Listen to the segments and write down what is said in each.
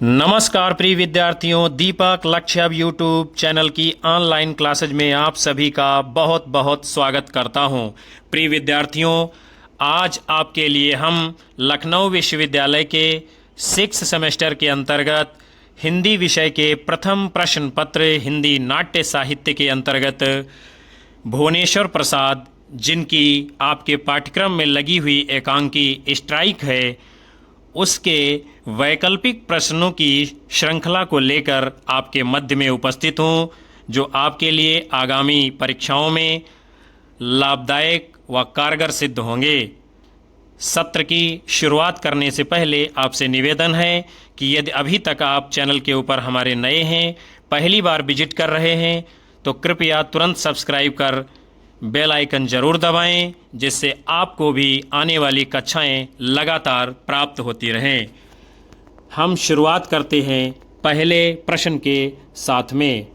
नमस्कार प्रिय विद्यार्थियों, दीपक लक्ष्य अब यूट्यूब चैनल की ऑनलाइन क्लासेज में आप सभी का बहुत बहुत स्वागत करता हूं। प्रिय विद्यार्थियों, आज आपके लिए हम लखनऊ विश्वविद्यालय के 6 सेमेस्टर के अंतर्गत हिंदी विषय के प्रथम प्रश्न पत्र हिंदी नाट्य साहित्य के अंतर्गत भुवनेश्वर प्रसाद, जिनकी आपके पाठ्यक्रम में लगी हुई एकांकी स्ट्राइक है, उसके वैकल्पिक प्रश्नों की श्रृंखला को लेकर आपके मध्य में उपस्थित हूँ, जो आपके लिए आगामी परीक्षाओं में लाभदायक व कारगर सिद्ध होंगे। सत्र की शुरुआत करने से पहले आपसे निवेदन है कि यदि अभी तक आप चैनल के ऊपर हमारे नए हैं, पहली बार विजिट कर रहे हैं, तो कृपया तुरंत सब्सक्राइब कर बेल आइकन जरूर दबाएं, जिससे आपको भी आने वाली कक्षाएं लगातार प्राप्त होती रहें। हम शुरुआत करते हैं पहले प्रश्न के साथ में।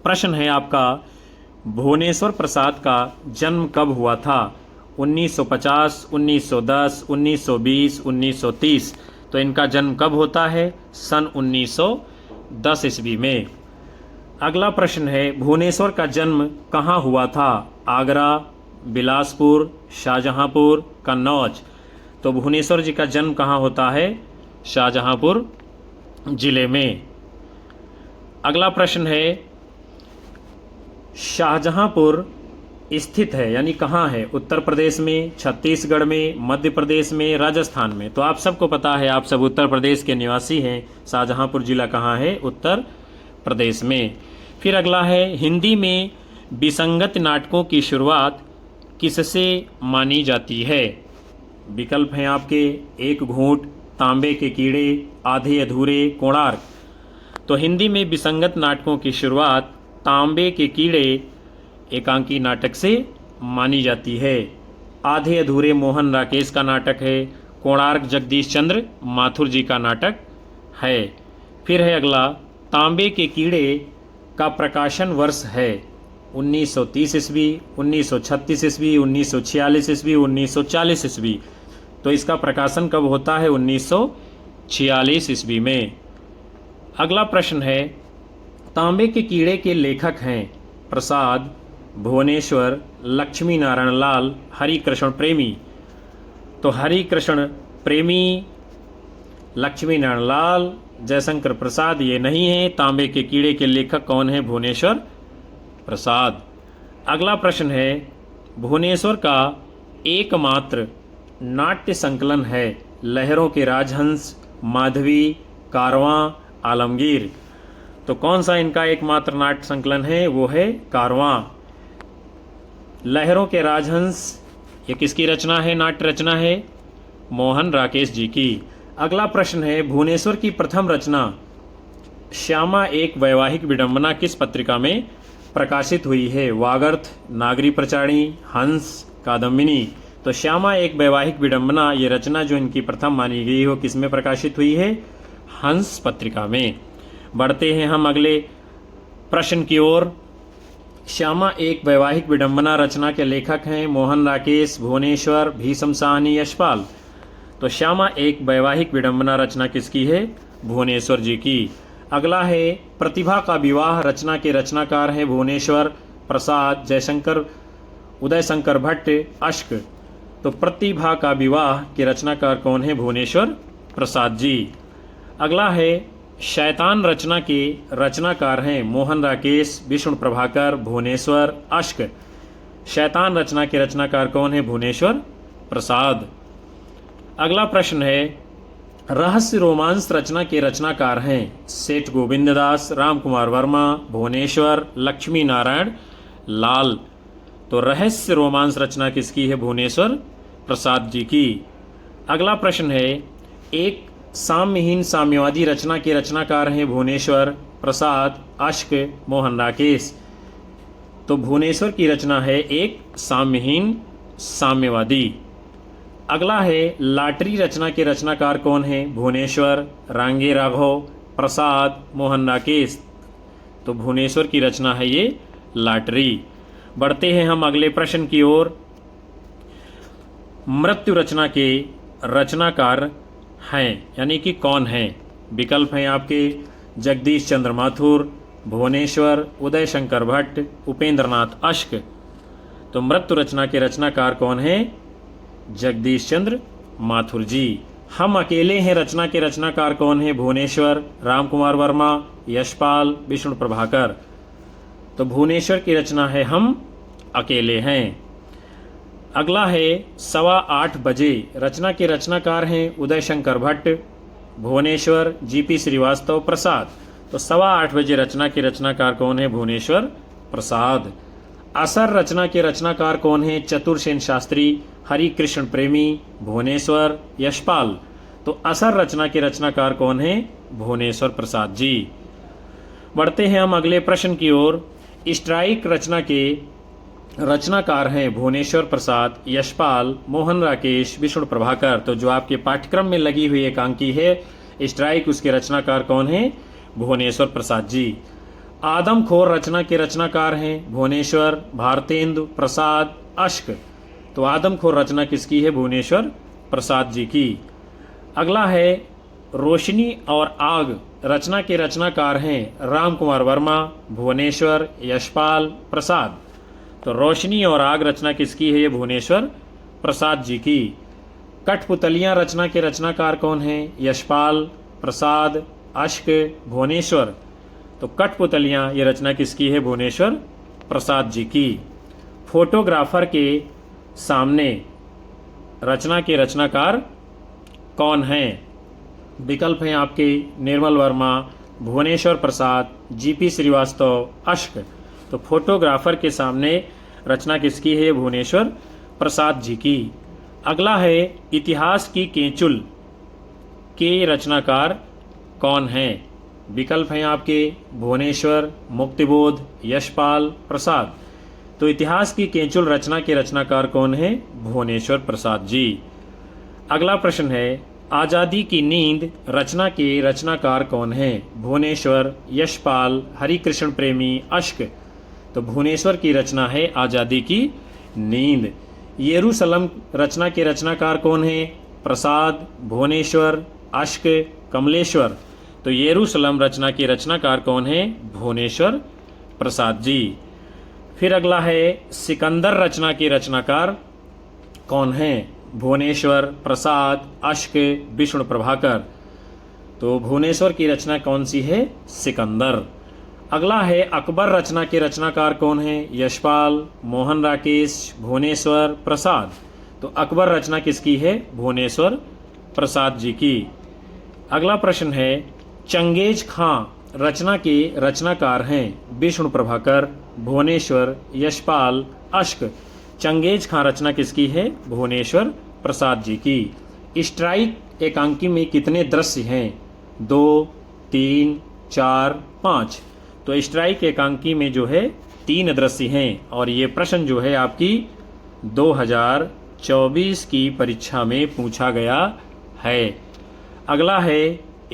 प्रश्न है आपका, भुवनेश्वर प्रसाद का जन्म कब हुआ था? 1950, 1910, 1920, 1930। तो इनका जन्म कब होता है? सन 1910 ईस्वी में। अगला प्रश्न है, भुवनेश्वर का जन्म कहाँ हुआ था? आगरा, बिलासपुर, शाहजहांपुर, कन्नौज। तो भुवनेश्वर जी का जन्म कहाँ होता है? शाहजहांपुर जिले में। अगला प्रश्न है, शाहजहांपुर स्थित है यानी कहाँ है? उत्तर प्रदेश में, छत्तीसगढ़ में, मध्य प्रदेश में, राजस्थान में। तो आप सबको पता है, आप सब उत्तर प्रदेश के निवासी हैं। शाहजहांपुर जिला कहाँ है? उत्तर प्रदेश में। फिर अगला है, हिंदी में विसंगत नाटकों की शुरुआत किससे मानी जाती है? विकल्प हैं आपके, एक घूंट, तांबे के कीड़े, आधे अधूरे, कोणार्क। तो हिंदी में विसंगत नाटकों की शुरुआत तांबे के कीड़े एकांकी नाटक से मानी जाती है। आधे अधूरे मोहन राकेश का नाटक है। कोणार्क जगदीश चंद्र माथुर जी का नाटक है। फिर है अगला, तांबे के कीड़े का प्रकाशन वर्ष है 1930 ईस्वी, 1936 ईस्वी, 1946 ईस्वी, 1940 ईस्वी। तो इसका प्रकाशन कब होता है? 1946 ईस्वी में। अगला प्रश्न है, तांबे के कीड़े के लेखक हैं प्रसाद, भुवनेश्वर, लक्ष्मी नारायण लाल, हरिकृष्ण प्रेमी। तो हरिकृष्ण प्रेमी, लक्ष्मी नारायण लाल, जयशंकर प्रसाद ये नहीं है। तांबे के कीड़े के लेखक कौन है? भुवनेश्वर प्रसाद। अगला प्रश्न है, भुवनेश्वर का एकमात्र नाट्य संकलन है लहरों के राजहंस, माधवी, कारवां, आलमगीर। तो कौन सा इनका एकमात्र नाट्य संकलन है? वो है कारवां। लहरों के राजहंस ये किसकी रचना है? नाट्य रचना है मोहन राकेश जी की। अगला प्रश्न है, भुवनेश्वर की प्रथम रचना श्यामा एक वैवाहिक विडंबना किस पत्रिका में प्रकाशित हुई है? वागर्थ, नागरी प्रचारिणी, हंस, कादम्बिनी। तो श्यामा एक वैवाहिक विडंबना ये रचना जो इनकी प्रथम मानी गई हो किस में प्रकाशित हुई है? हंस पत्रिका में। बढ़ते हैं हम अगले प्रश्न की ओर। श्यामा एक वैवाहिक विडंबना रचना के लेखक हैं मोहन राकेश, भुवनेश्वर, भीष्म साहनी, यशपाल। तो श्यामा एक वैवाहिक विडंबना रचना किसकी है? भुवनेश्वर जी की। अगला है, प्रतिभा का विवाह रचना के रचनाकार हैं भुवनेश्वर प्रसाद, जयशंकर, उदय शंकर भट्ट, अश्क। तो प्रतिभा का विवाह के रचनाकार कौन है? भुवनेश्वर प्रसाद जी। अगला है, शैतान रचना के रचनाकार हैं मोहन राकेश, विष्णु प्रभाकर, भुवनेश्वर, अश्क। शैतान रचना के रचनाकार कौन है? भुवनेश्वर प्रसाद। अगला प्रश्न है, रहस्य रोमांस रचना के रचनाकार हैं सेठ गोविंददास, राम कुमार वर्मा, भुवनेश्वर, लक्ष्मी नारायण लाल। तो रहस्य रोमांस रचना किसकी है? भुवनेश्वर प्रसाद जी की। अगला प्रश्न है, एक साम्यहीन साम्यवादी रचना के रचनाकार हैं भुवनेश्वर प्रसाद, अश्क, मोहन राकेश। तो भुवनेश्वर की रचना है एक साम्यहीन साम्यवादी। अगला है, लाटरी रचना के रचनाकार कौन है? भुवनेश्वर, रांगे राघव, प्रसाद, मोहन राकेश। तो भुवनेश्वर की रचना है ये लाटरी। बढ़ते हैं हम अगले प्रश्न की ओर। मृत्यु रचना के रचनाकार हैं यानी कि कौन हैं? विकल्प हैं आपके जगदीश चंद्र माथुर, भुवनेश्वर, उदय शंकर भट्ट, उपेंद्रनाथ अश्क। तो मृत्यु रचना के रचनाकार कौन हैं? जगदीश चंद्र माथुर जी। हम अकेले हैं रचना के रचनाकार कौन हैं? भुवनेश्वर, राम कुमार वर्मा, यशपाल, विष्णु प्रभाकर। तो भुवनेश्वर की रचना है हम अकेले हैं। अगला है 8:15 बजे। रचना के रचनाकार हैं उदय शंकर भट्ट, भुवनेश्वर, जीपी श्रीवास्तव, प्रसाद। तो 8:15 बजे रचना के रचनाकार कौन है? भुवनेश्वर प्रसाद। असर रचना के रचनाकार कौन है? चतुरसेन शास्त्री, हरि कृष्ण प्रेमी, भुवनेश्वर, यशपाल। तो असर रचना के रचनाकार कौन है? भुवनेश्वर प्रसाद जी। बढ़ते हैं हम अगले प्रश्न की ओर। स्ट्राइक रचना के रचनाकार हैं भुवनेश्वर प्रसाद, यशपाल, मोहन राकेश, विष्णु प्रभाकर। तो जो आपके पाठ्यक्रम में लगी हुई एकांकी है स्ट्राइक, उसके रचनाकार कौन है? भुवनेश्वर प्रसाद जी। आदमखोर रचना के रचनाकार हैं भुवनेश्वर, भारतेंदु, प्रसाद, अश्क। तो आदमखोर रचना किसकी है? भुवनेश्वर प्रसाद जी की। अगला है रोशनी और आग। रचना के रचनाकार हैं राम कुमार वर्मा, भुवनेश्वर, यशपाल, प्रसाद। तो रोशनी और आग रचना किसकी है? ये भुवनेश्वर प्रसाद जी की। कठपुतलियां रचना के रचनाकार कौन हैं? यशपाल, प्रसाद, अश्क, भुवनेश्वर। तो कठपुतलियां ये रचना किसकी है? भुवनेश्वर प्रसाद जी की। फोटोग्राफर के सामने रचना के रचनाकार कौन हैं? विकल्प हैं आपके निर्मल वर्मा, भुवनेश्वर प्रसाद, जीपी श्रीवास्तव, अश्क। तो फोटोग्राफर के सामने रचना किसकी है? भुवनेश्वर प्रसाद जी की। अगला है इतिहास की केंचुल के रचनाकार कौन हैं? विकल्प हैं आपके भुवनेश्वर, मुक्तिबोध, यशपाल, प्रसाद। तो इतिहास की केंचुल रचना के रचनाकार कौन है? भुवनेश्वर प्रसाद जी। अगला प्रश्न है आजादी की नींद रचना के रचनाकार कौन है? भुवनेश्वर, यशपाल, हरिकृष्ण प्रेमी, अश्क। तो भुवनेश्वर की रचना है आजादी की नींद। येरूशलम रचना के रचनाकार कौन है? प्रसाद, भुवनेश्वर, अश्क, कमलेश्वर। तो येरूशलम रचना के रचनाकार कौन है? भुवनेश्वर प्रसाद जी। फिर अगला है सिकंदर रचना के रचनाकार कौन है? भुवनेश्वर, प्रसाद, अश्क, विष्णु प्रभाकर। तो भुवनेश्वर की रचना कौन सी है? सिकंदर। अगला है अकबर रचना के रचनाकार कौन है? यशपाल, मोहन राकेश, भुवनेश्वर, प्रसाद। तो अकबर रचना किसकी है? भुवनेश्वर प्रसाद जी की। अगला प्रश्न है चंगेज खां रचना के रचनाकार हैं विष्णु प्रभाकर, भुवनेश्वर, यशपाल, अश्क। चंगेज खां रचना किसकी है? भुवनेश्वर प्रसाद जी की। स्ट्राइक एकांकी में कितने दृश्य हैं? 2, 3, 4, 5। तो स्ट्राइक एकांकी में जो है 3 दृश्य हैं और ये प्रश्न जो है आपकी 2024 की परीक्षा में पूछा गया है। अगला है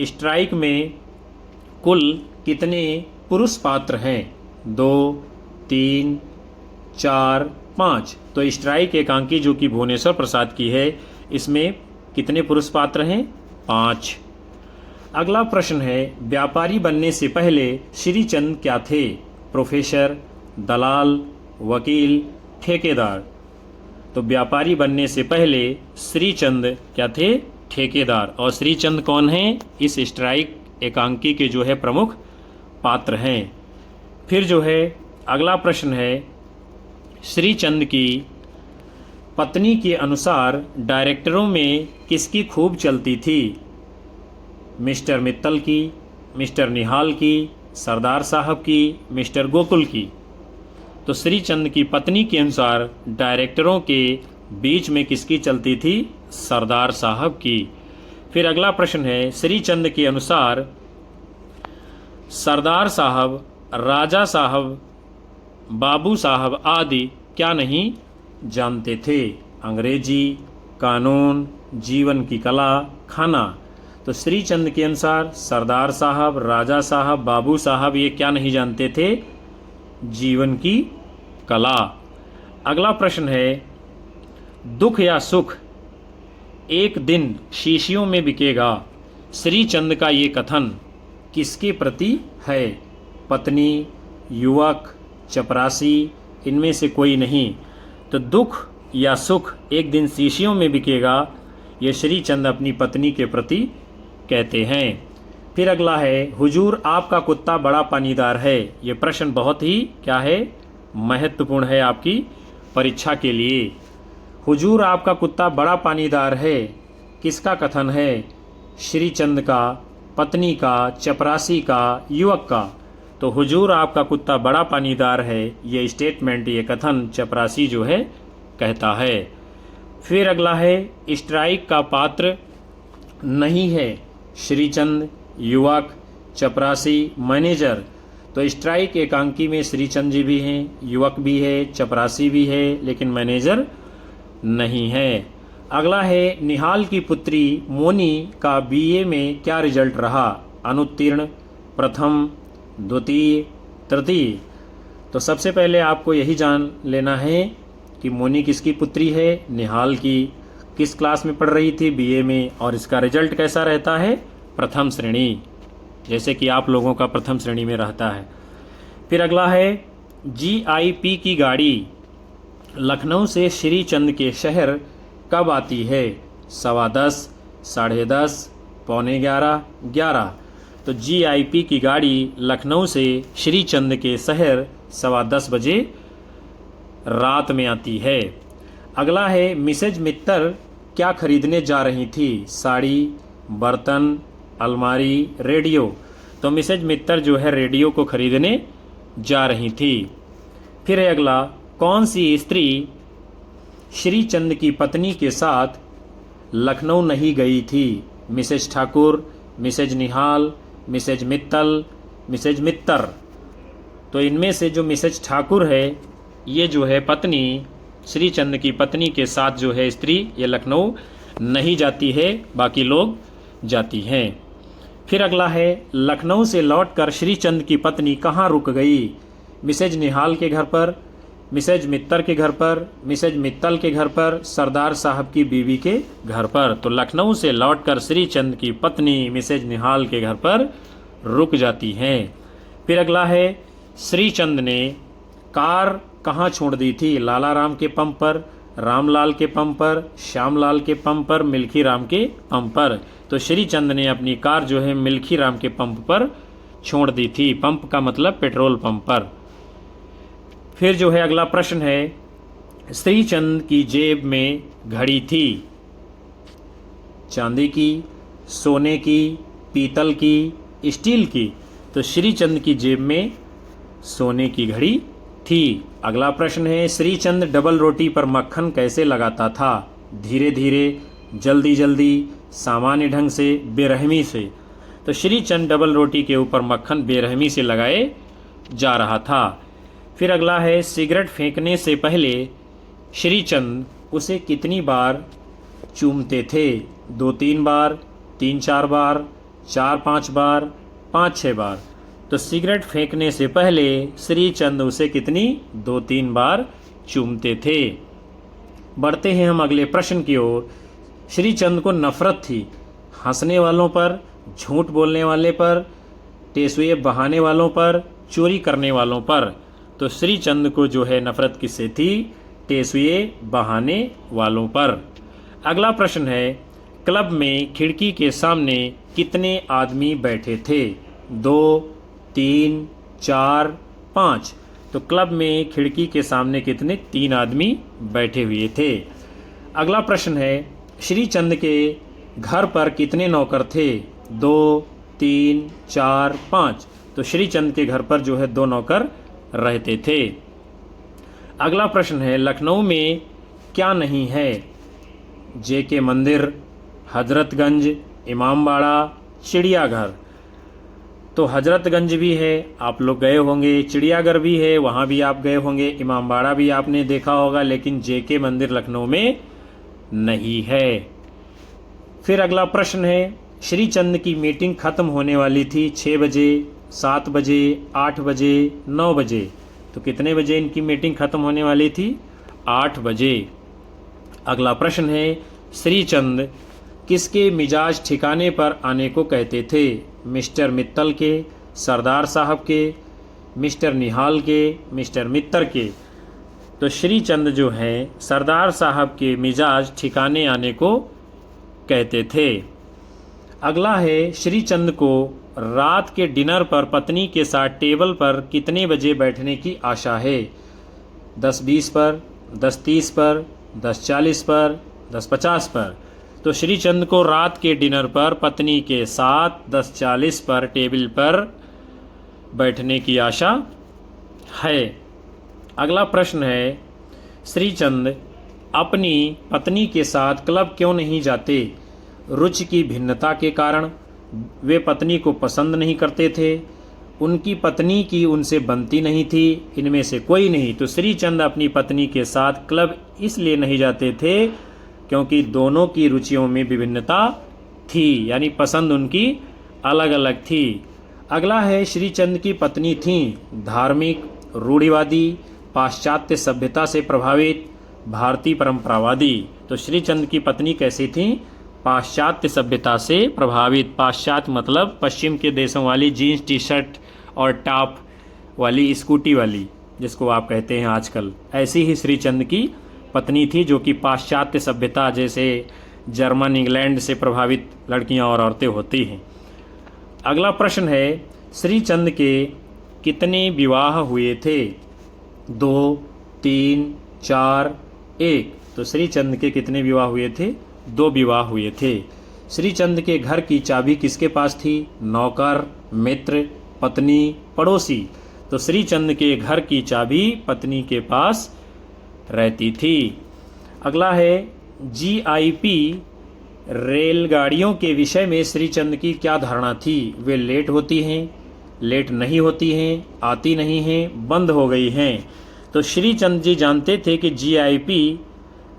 स्ट्राइक में कुल कितने पुरुष पात्र हैं? 2, 3, 4, 5। तो स्ट्राइक एकांकी जो कि भुवनेश्वर प्रसाद की है इसमें कितने पुरुष पात्र हैं? 5। अगला प्रश्न है व्यापारी बनने से पहले श्रीचंद क्या थे? प्रोफेसर, दलाल, वकील, ठेकेदार। तो व्यापारी बनने से पहले श्रीचंद क्या थे? ठेकेदार। और श्रीचंद कौन हैं? इस स्ट्राइक एकांकी के जो है प्रमुख पात्र हैं। फिर जो है अगला प्रश्न है श्रीचंद की पत्नी के अनुसार डायरेक्टरों में किसकी खूब चलती थी? मिस्टर मित्तल की, मिस्टर निहाल की, सरदार साहब की, मिस्टर गोकुल की। तो श्रीचंद की पत्नी के अनुसार डायरेक्टरों के बीच में किसकी चलती थी? सरदार साहब की। फिर अगला प्रश्न है श्रीचंद के अनुसार सरदार साहब, राजा साहब, बाबू साहब आदि क्या नहीं जानते थे? अंग्रेजी, कानून, जीवन की कला, खाना। तो श्रीचंद के अनुसार सरदार साहब, राजा साहब, बाबू साहब ये क्या नहीं जानते थे? जीवन की कला। अगला प्रश्न है दुख या सुख एक दिन शीशियों में बिकेगा, श्रीचंद का ये कथन किसके प्रति है? पत्नी, युवक, चपरासी, इनमें से कोई नहीं। तो दुख या सुख एक दिन शीशियों में बिकेगा, ये श्रीचंद अपनी पत्नी के प्रति कहते हैं। फिर अगला है, हुजूर आपका कुत्ता बड़ा पानीदार है। ये प्रश्न बहुत ही क्या है, महत्वपूर्ण है आपकी परीक्षा के लिए। हुजूर आपका कुत्ता बड़ा पानीदार है, किसका कथन है? श्रीचंद का, पत्नी का, चपरासी का, युवक का। तो हुजूर आपका कुत्ता बड़ा पानीदार है, ये स्टेटमेंट, ये कथन चपरासी जो है कहता है। फिर अगला है, स्ट्राइक का पात्र नहीं है। श्रीचंद, युवक, चपरासी, मैनेजर। तो स्ट्राइक एकांकी में श्रीचंद जी भी हैं, युवक भी है, चपरासी भी है, लेकिन मैनेजर नहीं है। अगला है, निहाल की पुत्री मोनी का बीए में क्या रिजल्ट रहा? अनुत्तीर्ण, प्रथम, द्वितीय, तृतीय। तो सबसे पहले आपको यही जान लेना है कि मोनी किसकी पुत्री है? निहाल की। किस क्लास में पढ़ रही थी? बीए में। और इसका रिजल्ट कैसा रहता है? प्रथम श्रेणी, जैसे कि आप लोगों का प्रथम श्रेणी में रहता है। फिर अगला है, GIP की गाड़ी लखनऊ से श्रीचंद के शहर कब आती है? 10:15, 10:30, 11:15, 11। तो GIP की गाड़ी लखनऊ से श्रीचंद के शहर 10:15 बजे रात में आती है। अगला है, मिसेज मित्तर क्या खरीदने जा रही थी? साड़ी, बर्तन, अलमारी, रेडियो। तो मिसेज मित्तर जो है रेडियो को खरीदने जा रही थी। फिर है अगला, कौन सी स्त्री श्रीचंद की पत्नी के साथ लखनऊ नहीं गई थी? मिसेज ठाकुर, मिसेज निहाल, मिसेज मित्तल, मिसेज मित्तर। तो इनमें से जो मिसेज ठाकुर है, ये जो है पत्नी, श्रीचंद की पत्नी के साथ जो है स्त्री, ये लखनऊ नहीं जाती है, बाकी लोग जाती हैं। फिर अगला है, लखनऊ से लौटकर श्रीचंद की पत्नी कहाँ रुक गई? मिसेज निहाल के घर पर, मिसेज मित्तर के घर पर, मिसेज मित्तल के घर पर, सरदार साहब की बीवी के घर पर। तो लखनऊ से लौटकर श्रीचंद की पत्नी मिसेज निहाल के घर पर रुक जाती हैं। फिर अगला है, श्रीचंद ने कार कहाँ छोड़ दी थी? लालाराम के पंप पर, रामलाल के पंप पर, श्यामलाल के पंप पर, मिल्खी राम के पंप पर। तो श्रीचंद ने अपनी कार जो है मिल्खी राम के पंप पर छोड़ दी थी। पंप का मतलब पेट्रोल पंप पर। फिर जो है अगला प्रश्न है, श्रीचंद की जेब में घड़ी थी चांदी की, सोने की, पीतल की, स्टील की? तो श्रीचंद की जेब में सोने की घड़ी थी। अगला प्रश्न है, श्रीचंद डबल रोटी पर मक्खन कैसे लगाता था? धीरे धीरे, जल्दी जल्दी, सामान्य ढंग से, बेरहमी से? तो श्रीचंद डबल रोटी के ऊपर मक्खन बेरहमी से लगाए जा रहा था। फिर अगला है, सिगरेट फेंकने से पहले श्रीचंद उसे कितनी बार चूमते थे? 2-3 बार, 3-4 बार, 4-5 बार, 5-6 बार। तो सिगरेट फेंकने से पहले श्रीचंद उसे कितनी? 2-3 बार चूमते थे। बढ़ते हैं हम अगले प्रश्न की ओर। श्रीचंद को नफरत थी हंसने वालों पर, झूठ बोलने वाले पर, टेसुए बहाने वालों पर, चोरी करने वालों पर। तो श्रीचंद को जो है नफरत किससे थी? टेसुए बहाने वालों पर। अगला प्रश्न है, क्लब में खिड़की के सामने कितने आदमी बैठे थे? 2, 3, 4, 5। तो क्लब में खिड़की के सामने कितने? 3 आदमी बैठे हुए थे। अगला प्रश्न है, श्रीचंद के घर पर कितने नौकर थे? 2, 3, 4, 5। तो श्रीचंद के घर पर जो है 2 नौकर रहते थे। अगला प्रश्न है, लखनऊ में क्या नहीं है? JK मंदिर, हजरतगंज, इमामबाड़ा, चिड़ियाघर। तो हजरतगंज भी है, आप लोग गए होंगे, चिड़ियाघर भी है, वहाँ भी आप गए होंगे, इमामबाड़ा भी आपने देखा होगा, लेकिन JK मंदिर लखनऊ में नहीं है। फिर अगला प्रश्न है, श्रीचंद की मीटिंग खत्म होने वाली थी 6 बजे, 7 बजे, 8 बजे, 9 बजे। तो कितने बजे इनकी मीटिंग खत्म होने वाली थी? 8 बजे। अगला प्रश्न है, श्रीचंद किसके मिजाज ठिकाने पर आने को कहते थे? मिस्टर मित्तल के, सरदार साहब के, मिस्टर निहाल के, मिस्टर मित्तर के। तो श्रीचंद जो हैं सरदार साहब के मिजाज ठिकाने आने को कहते थे। अगला है, श्रीचंद को रात के डिनर पर पत्नी के साथ टेबल पर कितने बजे बैठने की आशा है? 10:20 पर, 10:30 पर, 10:40 पर, 10:50 पर। तो श्रीचंद को रात के डिनर पर पत्नी के साथ 10:40 पर टेबल पर बैठने की आशा है। अगला प्रश्न है, श्रीचंद अपनी पत्नी के साथ क्लब क्यों नहीं जाते? रुचि की भिन्नता के कारण, वे पत्नी को पसंद नहीं करते थे, उनकी पत्नी की उनसे बनती नहीं थी, इनमें से कोई नहीं। तो श्रीचंद अपनी पत्नी के साथ क्लब इसलिए नहीं जाते थे क्योंकि दोनों की रुचियों में विभिन्नता थी, यानी पसंद उनकी अलग अलग थी। अगला है, श्रीचंद की पत्नी थी धार्मिक, रूढ़िवादी, पाश्चात्य सभ्यता से प्रभावित, भारतीय परंपरावादी। तो श्रीचंद की पत्नी कैसी थी? पाश्चात्य सभ्यता से प्रभावित। पाश्चात्य मतलब पश्चिम के देशों वाली जीन्स टी शर्ट और टॉप वाली, स्कूटी वाली, जिसको आप कहते हैं आजकल। ऐसी ही श्रीचंद की पत्नी थी जो कि पाश्चात्य सभ्यता जैसे जर्मन, इंग्लैंड से प्रभावित लड़कियां और औरतें होती हैं। अगला प्रश्न है, श्रीचंद के कितने विवाह हुए थे? 2, 3, 4, 1। तो श्रीचंद के कितने विवाह हुए थे? 2 विवाह हुए थे। श्रीचंद के घर की चाबी किसके पास थी? नौकर, मित्र, पत्नी, पड़ोसी। तो श्रीचंद के घर की चाबी पत्नी के पास रहती थी। अगला है, जीआईपी रेलगाड़ियों के विषय में श्रीचंद की क्या धारणा थी? वे लेट होती हैं, लेट नहीं होती हैं, आती नहीं हैं, बंद हो गई हैं। तो श्रीचंद जी जानते थे कि जीआईपी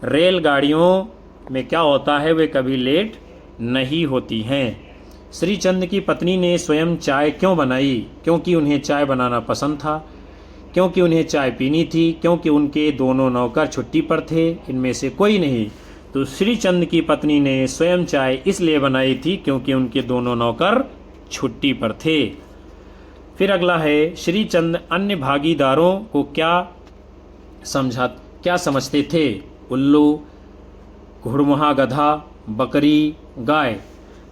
रेलगाड़ियों में क्या होता है, वे कभी लेट नहीं होती हैं। श्रीचंद की पत्नी ने स्वयं चाय क्यों बनाई? क्योंकि उन्हें चाय बनाना पसंद था, क्योंकि उन्हें चाय पीनी थी, क्योंकि उनके दोनों नौकर छुट्टी पर थे, इनमें से कोई नहीं। तो श्रीचंद की पत्नी ने स्वयं चाय इसलिए बनाई थी क्योंकि उनके दोनों नौकर छुट्टी पर थे। फिर अगला है, श्रीचंद अन्य भागीदारों को क्या समझते थे? उल्लू, घुड़मुहा गधा, बकरी, गाय।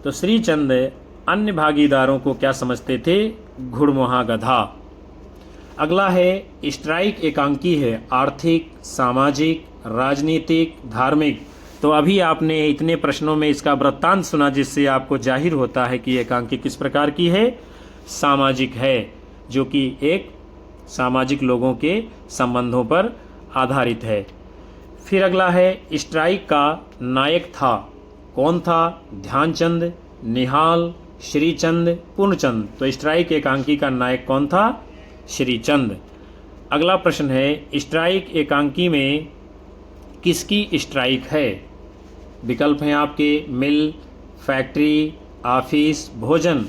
तो श्रीचंद अन्य भागीदारों को क्या समझते थे? घुड़मुहा गधा। अगला है, स्ट्राइक एकांकी है आर्थिक, सामाजिक, राजनीतिक, धार्मिक। तो अभी आपने इतने प्रश्नों में इसका वृत्तांत सुना जिससे आपको जाहिर होता है कि एकांकी किस प्रकार की है? सामाजिक है, जो कि एक सामाजिक लोगों के संबंधों पर आधारित है। फिर अगला है, स्ट्राइक का नायक था, कौन था? ध्यानचंद, निहाल, श्रीचंद, पूर्णचंद। तो स्ट्राइक एकांकी का नायक कौन था? श्रीचंद। अगला प्रश्न है, स्ट्राइक एकांकी में किसकी स्ट्राइक है? विकल्प हैं आपके, मिल, फैक्ट्री, ऑफिस, भोजन।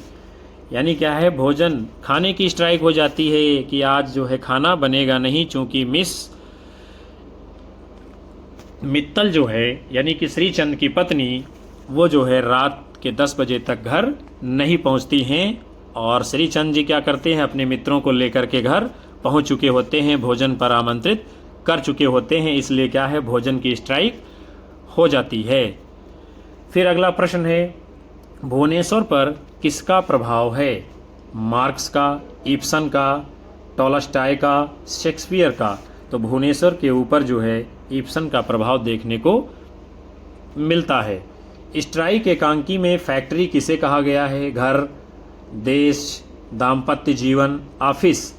यानी क्या है? भोजन, खाने की स्ट्राइक हो जाती है कि आज जो है खाना बनेगा नहीं, चूंकि मिस मित्तल जो है यानी कि श्रीचंद की पत्नी, वो जो है रात के 10 बजे तक घर नहीं पहुंचती हैं और श्रीचंद जी क्या करते हैं? अपने मित्रों को लेकर के घर पहुंच चुके होते हैं, भोजन पर आमंत्रित कर चुके होते हैं, इसलिए क्या है? भोजन की स्ट्राइक हो जाती है। फिर अगला प्रश्न है, भुवनेश्वर पर किसका प्रभाव है? मार्क्स का, इब्सन का, टॉलस्टॉय का, शेक्सपियर का। तो भुवनेश्वर के ऊपर जो है इब्सन का प्रभाव देखने को मिलता है। स्ट्राइक एकांकी में फैक्ट्री किसे कहा गया है? घर, देश, दाम्पत्य जीवन, ऑफिस।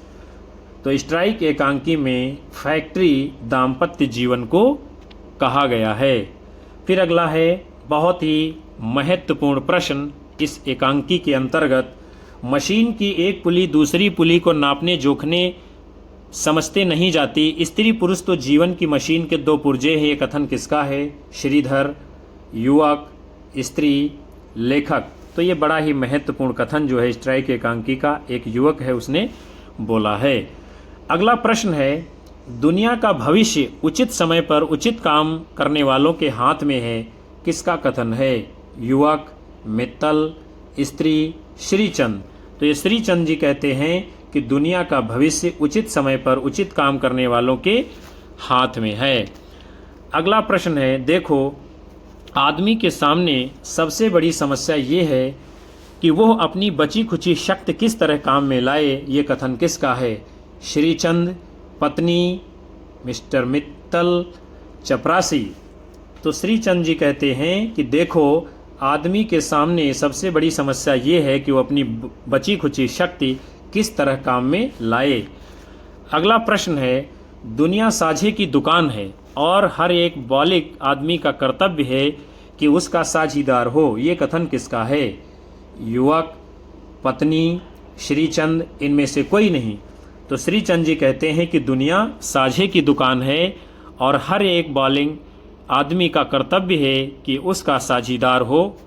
तो स्ट्राइक एकांकी में फैक्ट्री दाम्पत्य जीवन को कहा गया है। फिर अगला है, बहुत ही महत्वपूर्ण प्रश्न इस एकांकी के अंतर्गत, मशीन की एक पुली दूसरी पुली को नापने जोखने समझते नहीं जाती, स्त्री पुरुष तो जीवन की मशीन के 2 पुर्जे हैं, ये कथन किसका है? श्रीधर। युवक, स्त्री, लेखक। तो ये बड़ा ही महत्वपूर्ण कथन जो है स्ट्राइक एकांकी का एक युवक है उसने बोला है। अगला प्रश्न है, दुनिया का भविष्य उचित समय पर उचित काम करने वालों के हाथ में है, किसका कथन है? युवक, मित्तल, स्त्री, श्रीचंद। तो ये श्रीचंद जी कहते हैं कि दुनिया का भविष्य उचित समय पर उचित काम करने वालों के हाथ में है। अगला प्रश्न है, देखो आदमी के सामने सबसे बड़ी समस्या ये है कि वह अपनी बची खुची शक्ति किस तरह काम में लाए। ये कथन किसका है? श्रीचंद, पत्नी, मिस्टर मित्तल, चपरासी। तो श्रीचंद जी कहते हैं कि देखो आदमी के सामने सबसे बड़ी समस्या ये है कि वो अपनी बची खुची शक्ति किस तरह काम में लाए। अगला प्रश्न है, दुनिया साझे की दुकान है और हर एक बालिग आदमी का कर्तव्य है कि उसका साझीदार हो। ये कथन किसका है? युवक, पत्नी, श्रीचंद, इनमें से कोई नहीं। तो श्रीचंद जी कहते हैं कि दुनिया साझे की दुकान है और हर एक बालिग आदमी का कर्तव्य है कि उसका साझीदार हो।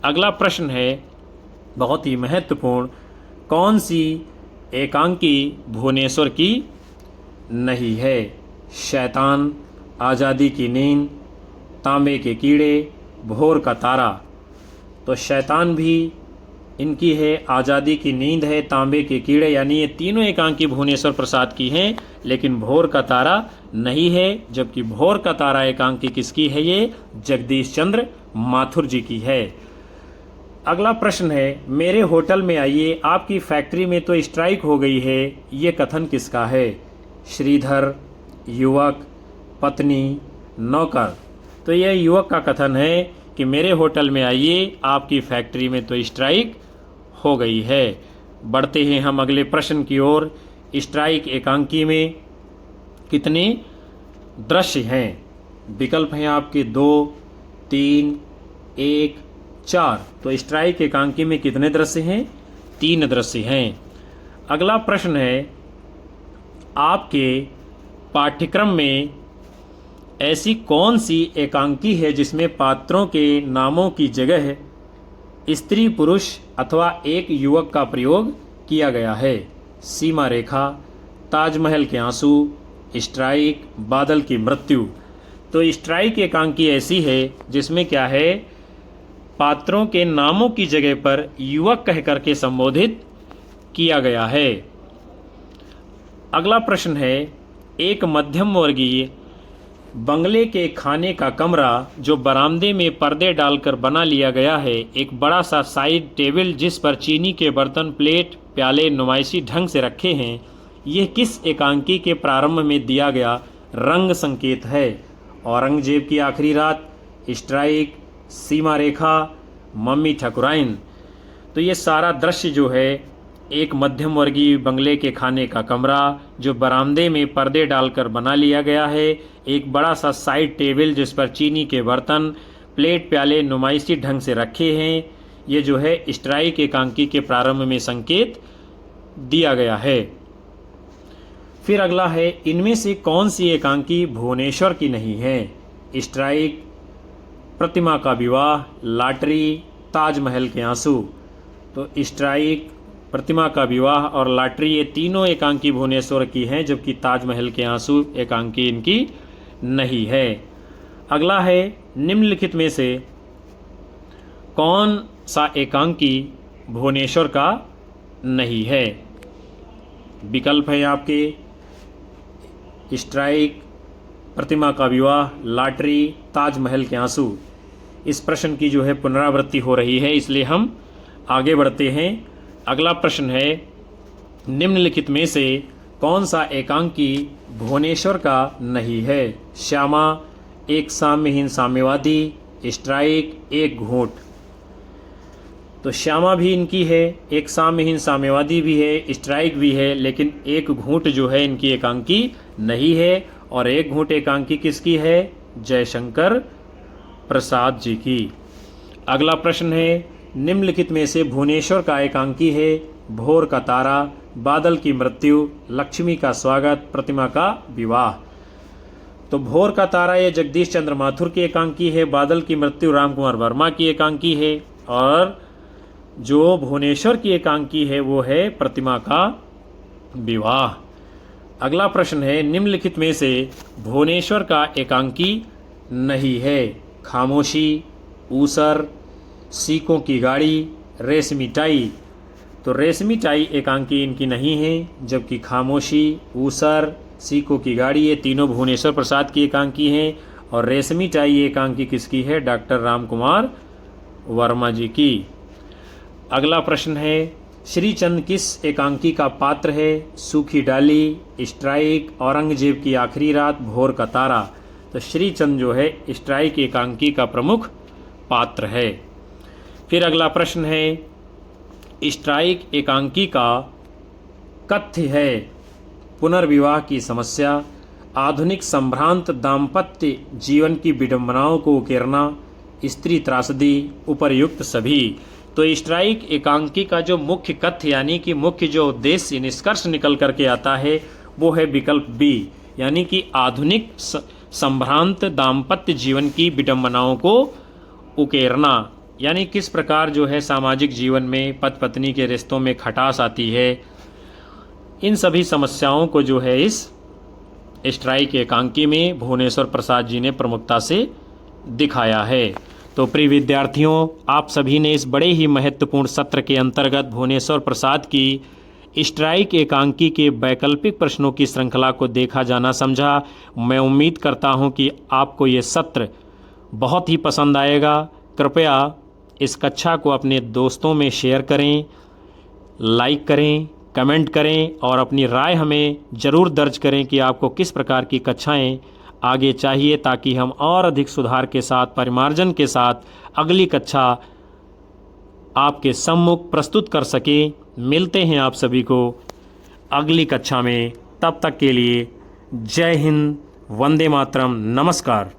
अगला प्रश्न है बहुत ही महत्वपूर्ण, कौन सी एकांकी भुवनेश्वर की नहीं है? शैतान, आज़ादी की नींद, तांबे के कीड़े, भोर का तारा। तो शैतान भी इनकी है, आज़ादी की नींद है, तांबे के कीड़े, यानी ये तीनों एकांकी भुवनेश्वर प्रसाद की हैं, लेकिन भोर का तारा नहीं है। जबकि भोर का तारा एकांकी किसकी है? ये जगदीश चंद्र माथुर जी की है। अगला प्रश्न है, मेरे होटल में आइए, आपकी फैक्ट्री में तो स्ट्राइक हो गई है। ये कथन किसका है? श्रीधर, युवक, पत्नी, नौकर। तो यह युवक का कथन है कि मेरे होटल में आइए, आपकी फैक्ट्री में तो स्ट्राइक हो गई है। बढ़ते हैं हम अगले प्रश्न की ओर। स्ट्राइक एकांकी में कितने दृश्य हैं? विकल्प हैं आपके 2, 3, 1, 4। तो स्ट्राइक एकांकी में कितने दृश्य हैं? 3 दृश्य हैं। अगला प्रश्न है, आपके पाठ्यक्रम में ऐसी कौन सी एकांकी है जिसमें पात्रों के नामों की जगह स्त्री, पुरुष अथवा एक युवक का प्रयोग किया गया है? सीमा रेखा, ताजमहल के आंसू, स्ट्राइक, बादल की मृत्यु। तो स्ट्राइक एकांकी ऐसी है जिसमें क्या है, पात्रों के नामों की जगह पर युवक कह करके संबोधित किया गया है। अगला प्रश्न है, एक मध्यम वर्गीय बंगले के खाने का कमरा जो बरामदे में पर्दे डालकर बना लिया गया है, एक बड़ा सा साइड टेबल जिस पर चीनी के बर्तन, प्लेट, प्याले नुमाइशी ढंग से रखे हैं, यह किस एकांकी के प्रारंभ में दिया गया रंग संकेत है? औरंगजेब की आखिरी रात, स्ट्राइक, सीमा रेखा, मम्मी ठकुराइन। तो ये सारा दृश्य जो है, एक मध्यम वर्गीय बंगले के खाने का कमरा जो बरामदे में पर्दे डालकर बना लिया गया है, एक बड़ा सा साइड टेबल जिस पर चीनी के बर्तन, प्लेट, प्याले नुमाइशी ढंग से रखे हैं, ये जो है स्ट्राइक एकांकी के प्रारंभ में संकेत दिया गया है। फिर अगला है, इनमें से कौन सी एकांकी भुवनेश्वर की नहीं है? स्ट्राइक, प्रतिमा का विवाह, लॉटरी, ताजमहल के आंसू। तो स्ट्राइक, प्रतिमा का विवाह और लॉटरी ये तीनों एकांकी भुवनेश्वर की हैं, जबकि ताजमहल के आंसू एकांकी इनकी नहीं है। अगला है, निम्नलिखित में से कौन सा एकांकी भुवनेश्वर का नहीं है? विकल्प है आपके स्ट्राइक, प्रतिमा का विवाह, लॉटरी, ताजमहल के आंसू। इस प्रश्न की जो है पुनरावृत्ति हो रही है, इसलिए हम आगे बढ़ते हैं। अगला प्रश्न है, निम्नलिखित में से कौन सा एकांकी भुवनेश्वर का नहीं है? श्यामा, एक साम्यहीन साम्यवादी, स्ट्राइक, एक घूंट। तो श्यामा भी इनकी है, एक साम्यहीन साम्यवादी भी है, स्ट्राइक भी है, लेकिन एक घूंट जो है इनकी एकांकी नहीं है। और एक घूंट एकांकी किसकी है? जयशंकर प्रसाद जी की। अगला प्रश्न है, निम्नलिखित में से भुवनेश्वर का एकांकी है? भोर का तारा, बादल की मृत्यु, लक्ष्मी का स्वागत, प्रतिमा का विवाह। तो भोर का तारा ये जगदीश चंद्र माथुर की एकांकी है, बादल की मृत्यु राम कुमार वर्मा की एकांकी है, और जो भुवनेश्वर की एकांकी है वो है प्रतिमा का विवाह। अगला प्रश्न है, निम्नलिखित में से भुवनेश्वर का एकांकी नहीं है? खामोशी, ऊसर, सीकों की गाड़ी, रेशमी टाई। तो रेशमी टाई एकांकी इनकी नहीं है, जबकि खामोशी, ऊसर, सीकों की गाड़ी ये तीनों भुवनेश्वर प्रसाद की एकांकी हैं। और रेशमी टाई एकांकी किसकी है? डॉक्टर रामकुमार वर्मा जी की। अगला प्रश्न है, श्रीचंद किस एकांकी का पात्र है? सूखी डाली, स्ट्राइक, औरंगजेब की आखिरी रात, भोर का तारा। तो श्रीचंद जो है स्ट्राइक एकांकी का प्रमुख पात्र है। फिर अगला प्रश्न है, स्ट्राइक एकांकी का कथ्य है पुनर्विवाह की समस्या, आधुनिक संभ्रांत दाम्पत्य जीवन की विडंबनाओं को उकेरना, स्त्री त्रासदी, उपर्युक्त सभी। तो स्ट्राइक एकांकी का जो मुख्य कथ्य यानी कि मुख्य जो उद्देश्य निष्कर्ष निकल करके आता है वो है विकल्प बी, यानी कि आधुनिक संभ्रांत दाम्पत्य जीवन की विडंबनाओं को उकेरना। यानी किस प्रकार जो है सामाजिक जीवन में पति पत्नी के रिश्तों में खटास आती है, इन सभी समस्याओं को जो है इस स्ट्राइक एकांकी में भुवनेश्वर प्रसाद जी ने प्रमुखता से दिखाया है। तो प्रिय विद्यार्थियों, आप सभी ने इस बड़े ही महत्वपूर्ण सत्र के अंतर्गत भुवनेश्वर प्रसाद की स्ट्राइक एकांकी के वैकल्पिक प्रश्नों की श्रृंखला को देखा, जाना, समझा। मैं उम्मीद करता हूं कि आपको ये सत्र बहुत ही पसंद आएगा। कृपया इस कक्षा को अपने दोस्तों में शेयर करें, लाइक करें, कमेंट करें और अपनी राय हमें ज़रूर दर्ज करें कि आपको किस प्रकार की कक्षाएं आगे चाहिए, ताकि हम और अधिक सुधार के साथ, परिमार्जन के साथ अगली कक्षा आपके सम्मुख प्रस्तुत कर सकें। मिलते हैं आप सभी को अगली कक्षा में। तब तक के लिए जय हिंद, वंदे मातरम, नमस्कार।